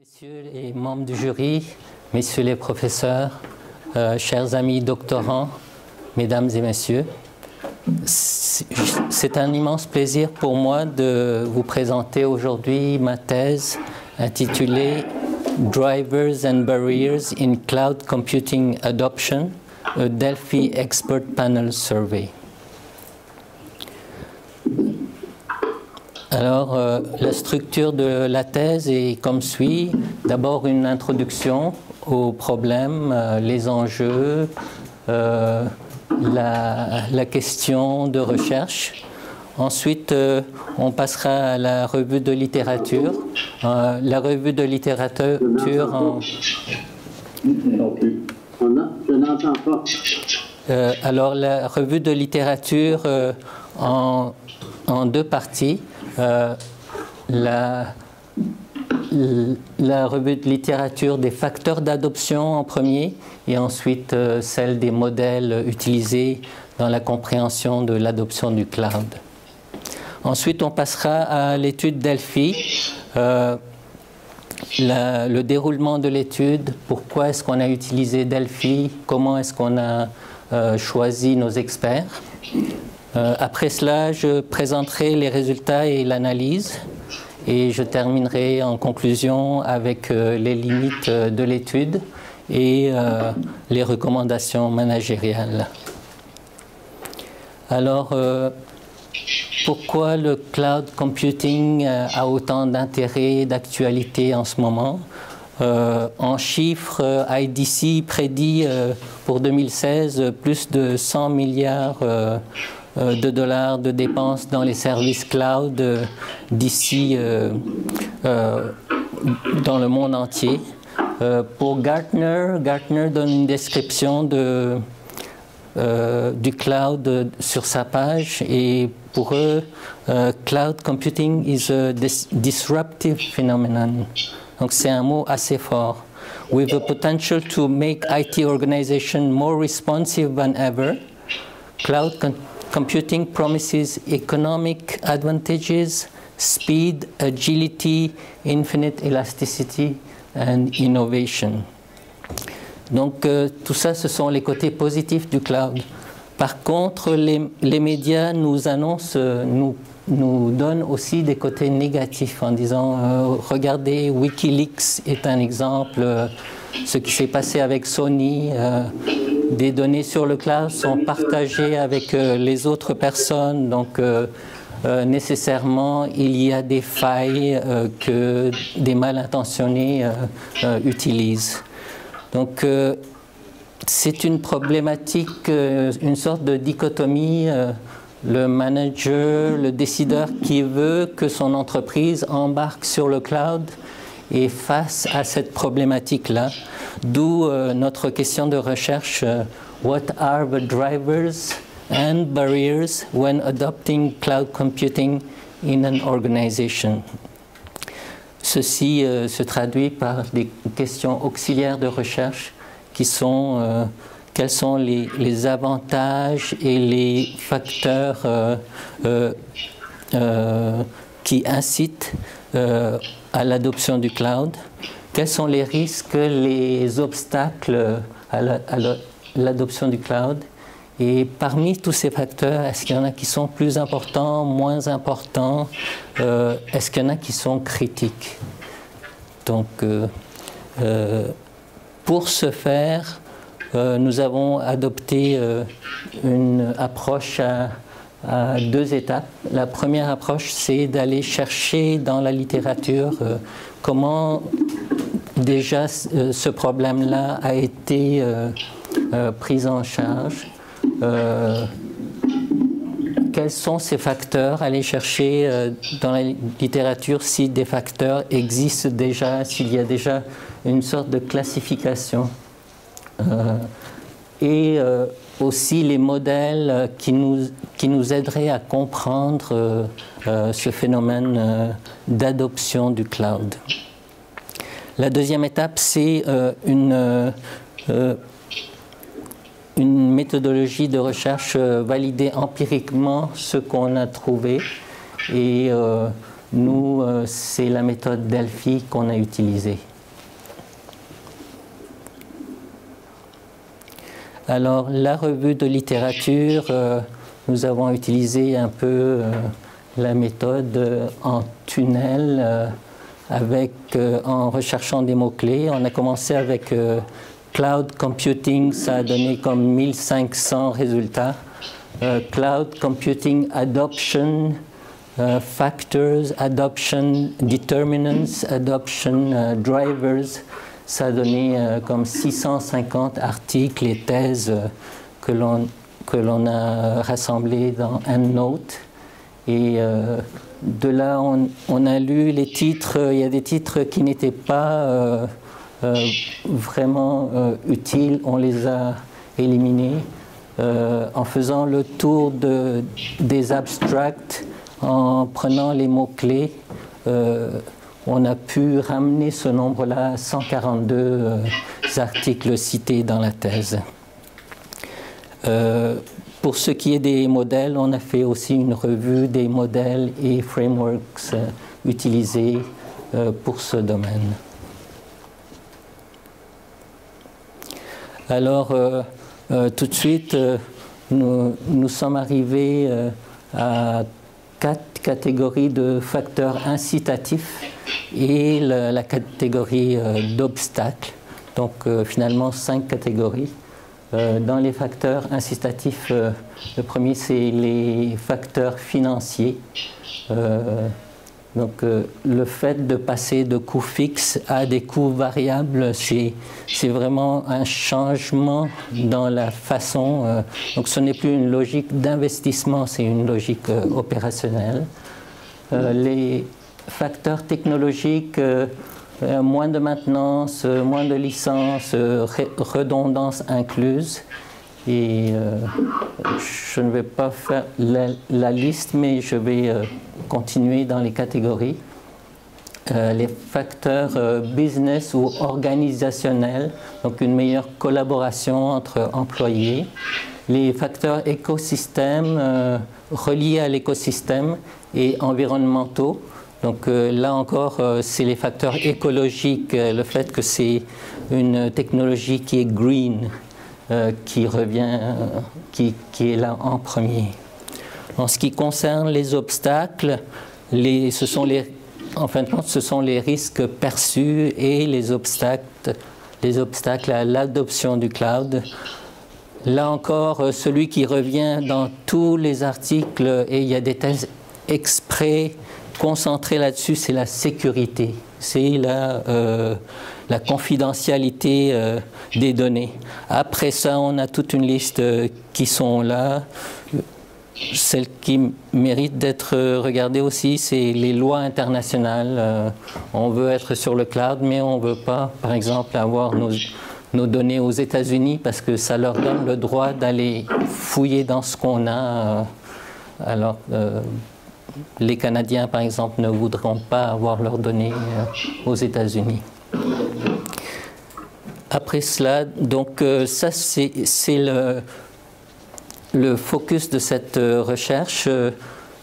Messieurs les membres du jury, messieurs les professeurs, chers amis doctorants, mesdames et messieurs, c'est un immense plaisir pour moi de vous présenter aujourd'hui ma thèse intitulée Drivers and Barriers in Cloud Computing Adoption, a Delphi Expert Panel Survey. Alors, la structure de la thèse est comme suit. D'abord, une introduction aux problèmes, les enjeux, la question de recherche. Ensuite, on passera à la revue de littérature. La revue de littérature en... Je n'entends pas. Alors, la revue de littérature en deux parties. La revue de littérature des facteurs d'adoption en premier et ensuite celle des modèles utilisés dans la compréhension de l'adoption du cloud. Ensuite, on passera à l'étude Delphi, le déroulement de l'étude, pourquoi est-ce qu'on a utilisé Delphi, comment est-ce qu'on a choisi nos experts. Après cela, je présenterai les résultats et l'analyse et je terminerai en conclusion avec les limites de l'étude et les recommandations managériales. Alors, pourquoi le cloud computing a autant d'intérêt et d'actualité en ce moment? En chiffres, IDC prédit pour 2016 plus de 100 milliards de dollars de dépenses dans les services cloud d'ici dans le monde entier. Pour Gartner donne une description du cloud sur sa page et pour eux, cloud computing is a disruptive phenomenon. Donc c'est un mot assez fort. With the potential to make IT organizations more responsive than ever, cloud computing promises economic advantages, speed, agility, infinite elasticity and innovation. Donc tout ça, ce sont les côtés positifs du cloud. Par contre, les médias nous annoncent, nous donnent aussi des côtés négatifs en disant regardez, Wikileaks est un exemple, ce qui s'est passé avec Sony, des données sur le cloud sont partagées avec les autres personnes, donc nécessairement il y a des failles que des mal intentionnés utilisent. Donc c'est une problématique, une sorte de dichotomie, le manager, le décideur qui veut que son entreprise embarque sur le cloud et face à cette problématique-là, d'où notre question de recherche, what are the drivers and barriers when adopting cloud computing in an organization? Ceci se traduit par des questions auxiliaires de recherche qui sont quels sont les avantages et les facteurs qui incitent à l'adoption du cloud, quels sont les risques, les obstacles à l'adoption du cloud, et parmi tous ces facteurs, est-ce qu'il y en a qui sont plus importants, moins importants, est-ce qu'il y en a qui sont critiques? Donc, pour ce faire, nous avons adopté une approche à deux étapes. La première approche, c'est d'aller chercher dans la littérature comment déjà ce problème-là a été pris en charge. Quels sont ces facteurs? Aller chercher dans la littérature si des facteurs existent déjà, s'il y a déjà une sorte de classification. Et aussi les modèles qui nous aideraient à comprendre ce phénomène d'adoption du cloud. La deuxième étape, c'est une méthodologie de recherche valider empiriquement ce qu'on a trouvé et nous, c'est la méthode Delphi qu'on a utilisée. Alors, la revue de littérature, nous avons utilisé un peu la méthode en tunnel en recherchant des mots-clés. On a commencé avec Cloud Computing, ça a donné comme 1500 résultats. Cloud Computing Adoption, Factors, Adoption Determinants, Adoption Drivers, ça a donné comme 650 articles et thèses que l'on a rassemblés dans EndNote. Et de là, on a lu les titres. Il y a des titres qui n'étaient pas vraiment utiles. On les a éliminés en faisant le tour des abstracts, en prenant les mots-clés. On a pu ramener ce nombre-là à 142 articles cités dans la thèse. Pour ce qui est des modèles, on a fait aussi une revue des modèles et frameworks utilisés pour ce domaine. Alors, tout de suite, nous sommes arrivés à 4 catégories de facteurs incitatifs et la catégorie d'obstacles. Donc, finalement, 5 catégories. Dans les facteurs incitatifs, le premier, c'est les facteurs financiers. Donc, le fait de passer de coûts fixes à des coûts variables, c'est vraiment un changement dans la façon. Donc, ce n'est plus une logique d'investissement, c'est une logique opérationnelle. Les facteurs technologiques, moins de maintenance, moins de licences, redondance incluse. Et je ne vais pas faire la liste, mais je vais continuer dans les catégories. Les facteurs business ou organisationnels, donc une meilleure collaboration entre employés. Les facteurs écosystèmes reliés à l'écosystème et environnementaux. Donc là encore, c'est les facteurs écologiques, le fait que c'est une technologie qui est green, qui revient, qui est là en premier. En ce qui concerne les obstacles, en fin de compte, ce sont les risques perçus et les obstacles à l'adoption du cloud. Là encore, celui qui revient dans tous les articles, et il y a des thèses exprès concentrées là-dessus, c'est la sécurité, c'est la confidentialité des données. Après ça, on a toute une liste qui sont là. Celle qui mérite d'être regardée aussi, c'est les lois internationales. On veut être sur le cloud, mais on ne veut pas, par exemple, avoir nos données aux États-Unis parce que ça leur donne le droit d'aller fouiller dans ce qu'on a. Alors, les Canadiens, par exemple, ne voudront pas avoir leurs données aux États-Unis. Après cela, donc ça c'est le focus de cette recherche.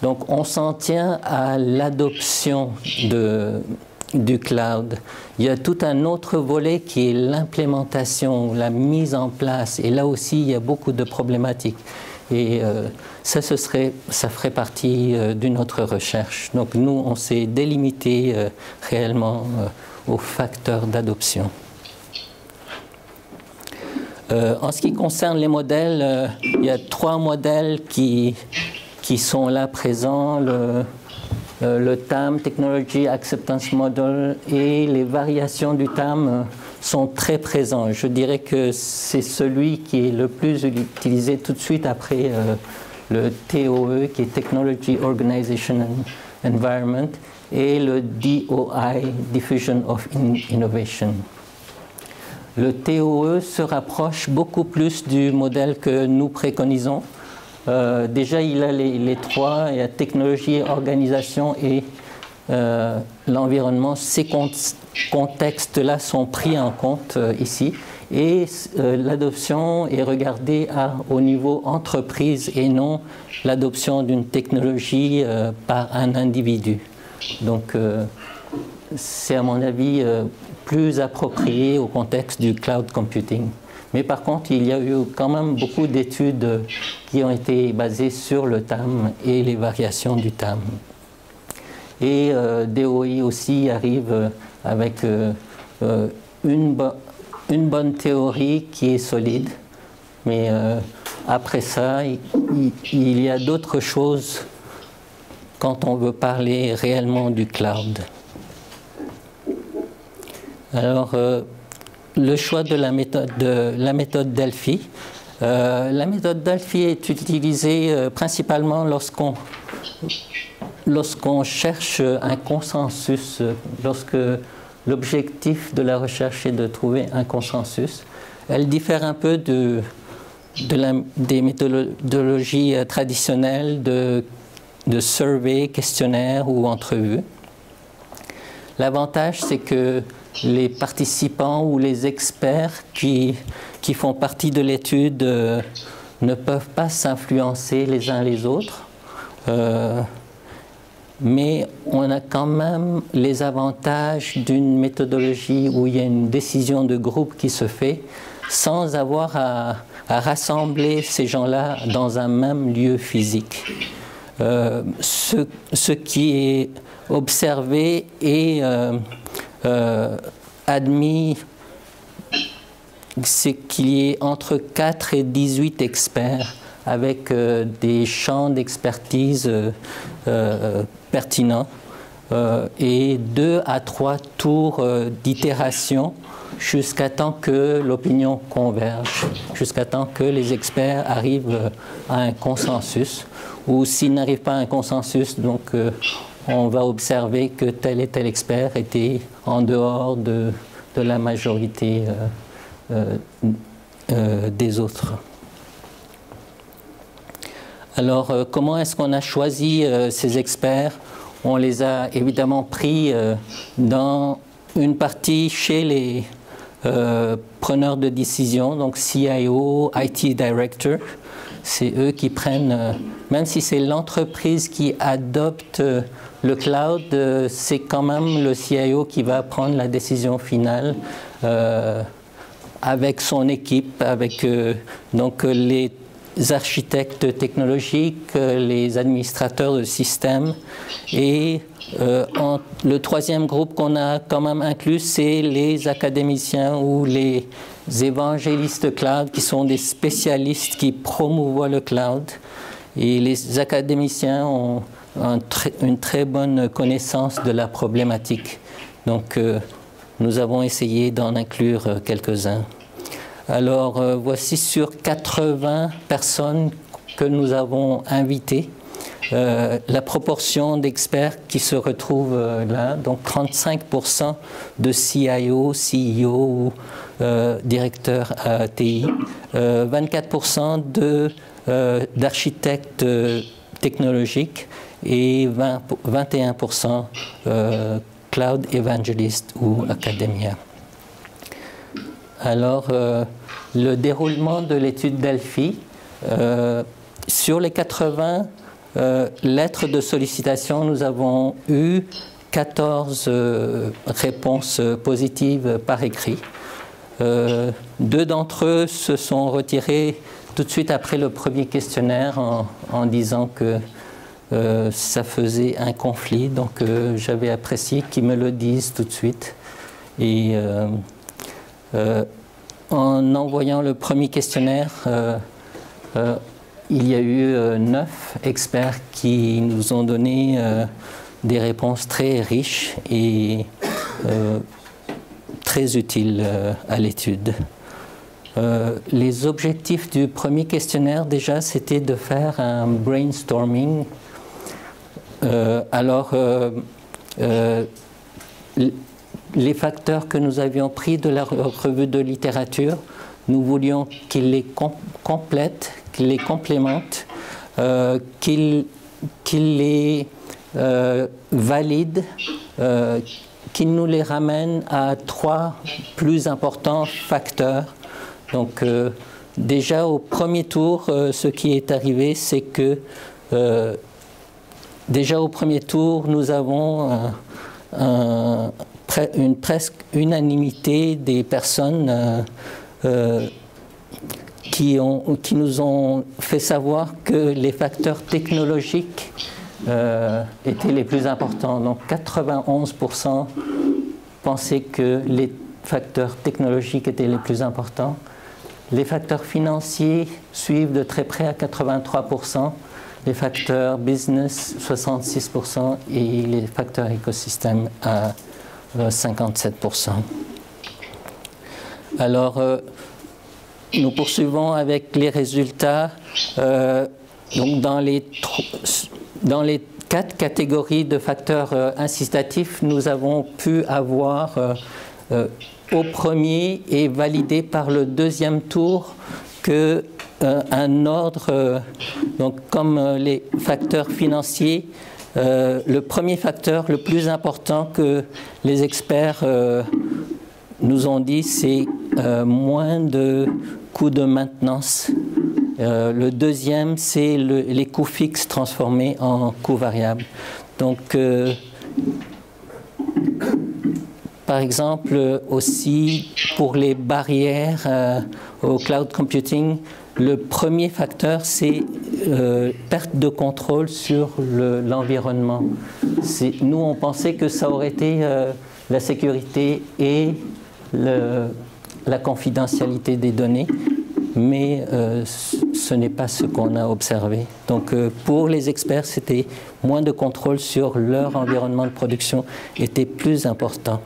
Donc on s'en tient à l'adoption du cloud. Il y a tout un autre volet qui est l'implémentation, la mise en place. Et là aussi, il y a beaucoup de problématiques. Et ça ferait partie d'une autre recherche. Donc nous, on s'est délimité réellement aux facteurs d'adoption. En ce qui concerne les modèles, il y a 3 modèles qui sont là présents. Le TAM, Technology Acceptance Model, et les variations du TAM sont très présents. Je dirais que c'est celui qui est le plus utilisé tout de suite après le TOE, qui est Technology Organization and Environment, et le DOI, Diffusion of Innovation. Le TOE se rapproche beaucoup plus du modèle que nous préconisons. Déjà, il a les 3, il y a technologie, organisation et l'environnement. Ces contextes-là sont pris en compte ici. Et l'adoption est regardée au niveau entreprise et non l'adoption d'une technologie par un individu. Donc, c'est à mon avis plus approprié au contexte du cloud computing. Mais par contre, il y a eu quand même beaucoup d'études qui ont été basées sur le TAM et les variations du TAM. Et DOI aussi arrive avec une bonne théorie qui est solide. Mais après ça, il y a d'autres choses quand on veut parler réellement du cloud. Alors, le choix de la méthode Delphi. La méthode Delphi est utilisée principalement lorsqu'on cherche un consensus, lorsque l'objectif de la recherche est de trouver un consensus. Elle diffère un peu des méthodologies traditionnelles de survey, questionnaire ou entrevue. L'avantage, c'est que les participants ou les experts qui font partie de l'étude ne peuvent pas s'influencer les uns les autres, mais on a quand même les avantages d'une méthodologie où il y a une décision de groupe qui se fait sans avoir à rassembler ces gens-là dans un même lieu physique. Ce qui est observé et admis, c'est qu'il y ait entre 4 et 18 experts avec des champs d'expertise pertinents et 2 à 3 tours d'itération jusqu'à temps que l'opinion converge, jusqu'à temps que les experts arrivent à un consensus, ou s'ils n'arrivent pas à un consensus, donc on va observer que tel et tel expert était en dehors de la majorité des autres. Alors, comment est-ce qu'on a choisi ces experts? On les a évidemment pris dans une partie chez les preneurs de décision, donc CIO, IT Director. C'est eux qui prennent, même si c'est l'entreprise qui adopte le cloud, c'est quand même le CIO qui va prendre la décision finale avec son équipe, avec donc les architectes technologiques, les administrateurs de systèmes. Et le troisième groupe qu'on a quand même inclus, c'est les académiciens ou les évangélistes cloud, qui sont des spécialistes qui promouvoient le cloud. Et les académiciens ont une très bonne connaissance de la problématique. Donc, nous avons essayé d'en inclure quelques-uns. Alors, voici sur 80 personnes que nous avons invitées, la proportion d'experts qui se retrouvent là, donc 35% de CIO, CEO ou directeurs TI, 24% d'architectes technologiques et 21% cloud evangelist ou academia. Alors, le déroulement de l'étude Delphi, sur les 80 lettres de sollicitation, nous avons eu 14 réponses positives par écrit. 2 d'entre eux se sont retirés tout de suite après le premier questionnaire en disant que ça faisait un conflit. Donc, j'avais apprécié qu'ils me le disent tout de suite. Et en envoyant le premier questionnaire, il y a eu 9 experts qui nous ont donné des réponses très riches et très utiles à l'étude. Les objectifs du premier questionnaire, déjà, c'était de faire un brainstorming. Les facteurs que nous avions pris de la revue de littérature, nous voulions qu'ils les complètent, qu'ils les complémentent, qu'ils les valident, qu'ils nous les ramènent à 3 plus importants facteurs. Donc, déjà au premier tour, ce qui est arrivé, c'est que déjà au premier tour, nous avons une presque unanimité des personnes qui nous ont fait savoir que les facteurs technologiques étaient les plus importants. Donc 91% pensaient que les facteurs technologiques étaient les plus importants. Les facteurs financiers suivent de très près à 83%, les facteurs business 66% et les facteurs écosystème à 57%. Alors, nous poursuivons avec les résultats. Donc dans les 4 catégories de facteurs incitatifs, nous avons pu avoir au premier et validé par le deuxième tour que un ordre, donc comme les facteurs financiers, le premier facteur le plus important que les experts nous ont dit, c'est moins de coûts de maintenance. Le deuxième, c'est les coûts fixes transformés en coûts variables. Donc, par exemple, aussi pour les barrières au cloud computing, le premier facteur, c'est perte de contrôle sur l'environnement. Nous, on pensait que ça aurait été la sécurité et la confidentialité des données, mais ce n'est pas ce qu'on a observé. Donc pour les experts, c'était moins de contrôle sur leur environnement de production était plus important.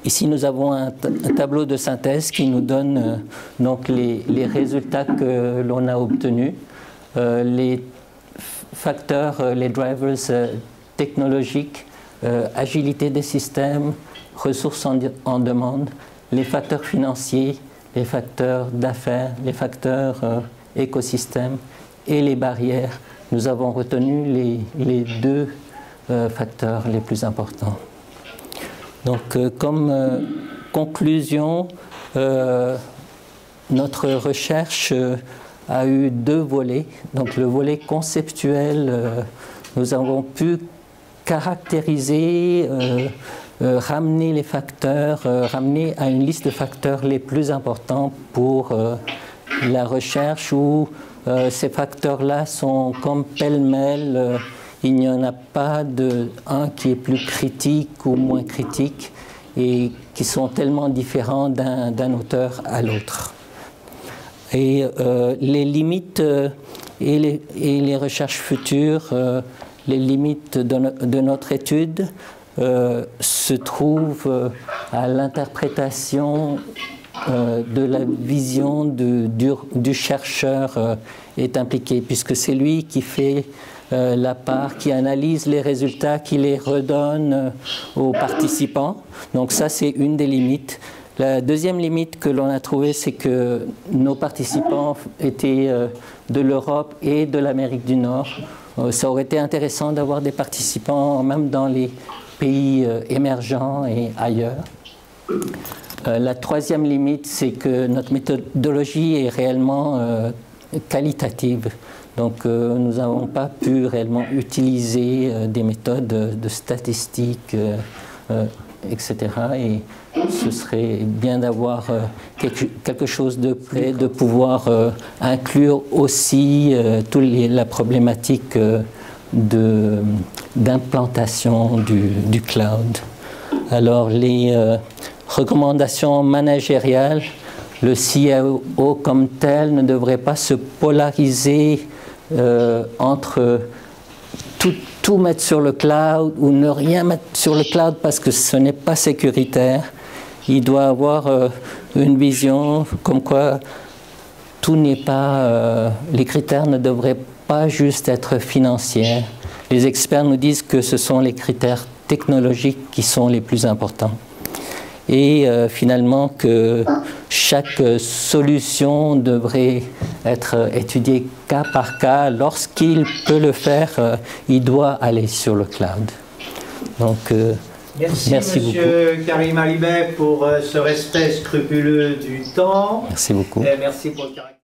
Ici, nous avons un tableau de synthèse qui nous donne donc les résultats que l'on a obtenus. Les facteurs, les drivers technologiques, agilité des systèmes, ressources en demande, les facteurs financiers, les facteurs d'affaires, les facteurs écosystèmes et les barrières. Nous avons retenu les 2 facteurs les plus importants. Donc, comme conclusion, notre recherche a eu 2 volets. Donc, le volet conceptuel, nous avons pu caractériser, ramener les facteurs, ramener à une liste de facteurs les plus importants pour la recherche où ces facteurs-là sont comme pêle-mêle. Il n'y en a pas un qui est plus critique ou moins critique et qui sont tellement différents d'un auteur à l'autre. Et les limites et les recherches futures, les limites de notre étude se trouvent à l'interprétation de la vision du chercheur est impliqué, puisque c'est lui qui fait la part, qui analyse les résultats, qui les redonne aux participants. Donc ça, c'est une des limites. La deuxième limite que l'on a trouvée, c'est que nos participants étaient de l'Europe et de l'Amérique du Nord. Ça aurait été intéressant d'avoir des participants même dans les pays émergents et ailleurs. La troisième limite, c'est que notre méthodologie est réellement qualitative. Donc nous n'avons pas pu réellement utiliser des méthodes de statistiques, etc. Et ce serait bien d'avoir quelque chose de près, de pouvoir inclure aussi toute la problématique d'implantation du cloud. Alors les recommandations managériales, le CIO comme tel ne devrait pas se polariser entre tout mettre sur le cloud ou ne rien mettre sur le cloud parce que ce n'est pas sécuritaire. Il doit avoir une vision comme quoi tout n'est pas, les critères ne devraient pas juste être financiers. Les experts nous disent que ce sont les critères technologiques qui sont les plus importants. Et finalement que chaque solution devrait être étudiée cas par cas. Lorsqu'il peut le faire, il doit aller sur le cloud. Donc, merci Monsieur Karim Alibay pour ce respect scrupuleux du temps. Merci beaucoup. Et merci pour le caractère.